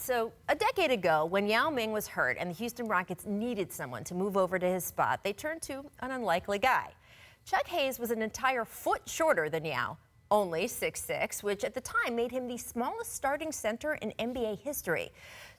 So a decade ago, when Yao Ming was hurt and the Houston Rockets needed someone to move over to his spot, they turned to an unlikely guy. Chuck Hayes was an entire foot shorter than Yao, only 6'6", which at the time made him the smallest starting center in NBA history.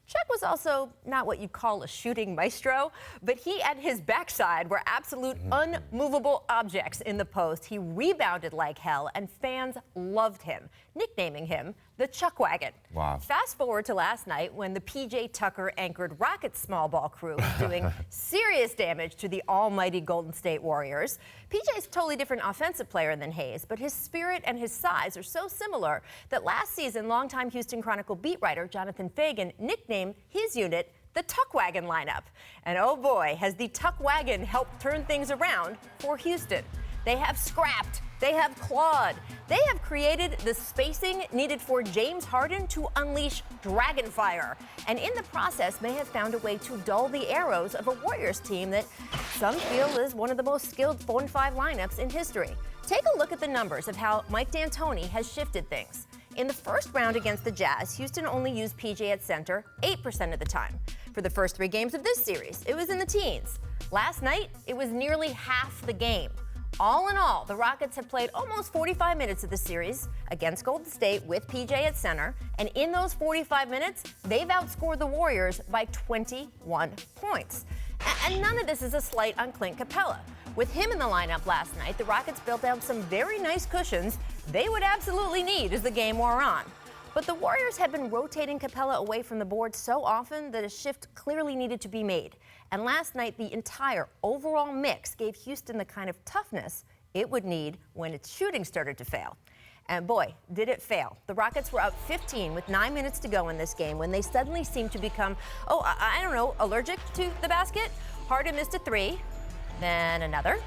Chuck was also not what you call a shooting maestro, but he and his backside were absolute unmovable objects in the post. He rebounded like hell, and fans loved him, nicknaming him the Chuck Wagon. Wow. Fast forward to last night when the P.J. Tucker anchored Rockets small ball crew was doing serious damage to the almighty Golden State Warriors. P.J.'s a totally different offensive player than Hayes, but his spirit and his size are so similar that last season, longtime Houston Chronicle beat writer Jonathan Fagan nicknamed his unit the Tuck Wagon lineup. And oh boy, has the Tuck Wagon helped turn things around for Houston. They have scrapped, they have clawed, they have created the spacing needed for James Harden to unleash dragon fire, and in the process may have found a way to dull the arrows of a Warriors team that some feel is one of the most skilled 4-5 lineups in history. Take a look at the numbers of how Mike D'Antoni has shifted things. In the first round against the Jazz, Houston only used PJ at center 8% of the time. For the first 3 games of this series, it was in the teens. Last night, it was nearly half the game. All in all, the Rockets have played almost 45 minutes of the series against Golden State with PJ at center, and in those 45 minutes, they've outscored the Warriors by 21 points. And none of this is a slight on Clint Capella. With him in the lineup last night, the Rockets built out some very nice cushions they would absolutely need as the game wore on. But the Warriors have been rotating Capella away from the board so often that a shift clearly needed to be made. And last night, the entire overall mix gave Houston the kind of toughness it would need when its shooting started to fail. And boy, did it fail. The Rockets were up 15 with 9 minutes to go in this game when they suddenly seemed to become, I don't know, allergic to the basket. Harden missed a 3, then another,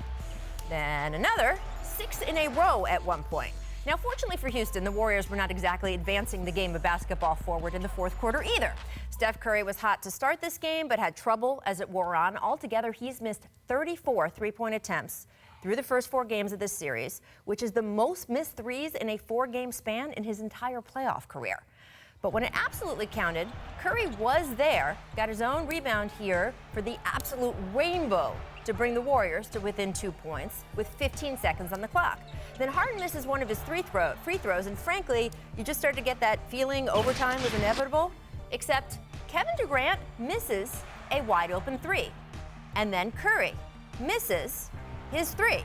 6 in a row at one point. Now, fortunately for Houston, the Warriors were not exactly advancing the game of basketball forward in the fourth quarter either. Steph Curry was hot to start this game, but had trouble as it wore on. Altogether, he's missed 34 three-point attempts through the first 4 games of this series, which is the most missed threes in a 4-game span in his entire playoff career. But when it absolutely counted, Curry was there, got his own rebound here for the absolute rainbow to bring the Warriors to within 2 points with 15 seconds on the clock. Then Harden misses one of his free throws, and frankly, you just start to get that feeling overtime was inevitable, except Kevin Durant misses a wide-open 3. And then Curry misses his 3.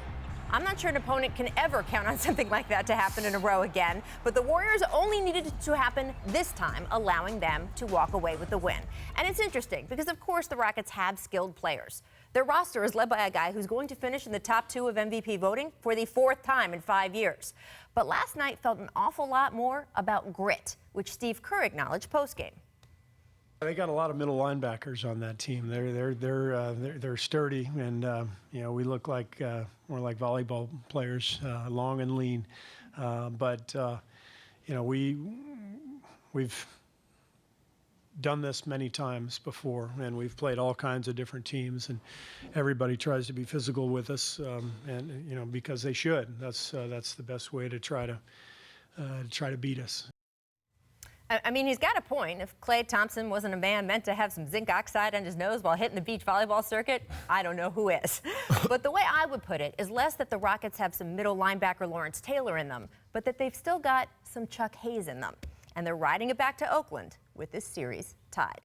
I'm not sure an opponent can ever count on something like that to happen in a row again, but the Warriors only needed it to happen this time, allowing them to walk away with the win. And it's interesting because, of course, the Rockets have skilled players. Their roster is led by a guy who's going to finish in the top 2 of MVP voting for the 4th time in 5 years. But last night felt an awful lot more about grit, which Steve Kerr acknowledged postgame. They got a lot of middle linebackers on that team. They're sturdy, and we look like more like volleyball players, long and lean. But we've done this many times before, and we've played all kinds of different teams, and everybody tries to be physical with us, and because they should. That's the best way to try to beat us. I mean, he's got a point. If Klay Thompson wasn't a man meant to have some zinc oxide on his nose while hitting the beach volleyball circuit, I don't know who is. But the way I would put it is less that the Rockets have some middle linebacker Lawrence Taylor in them, but that they've still got some Chuck Hayes in them. And they're riding it back to Oakland with this series tied.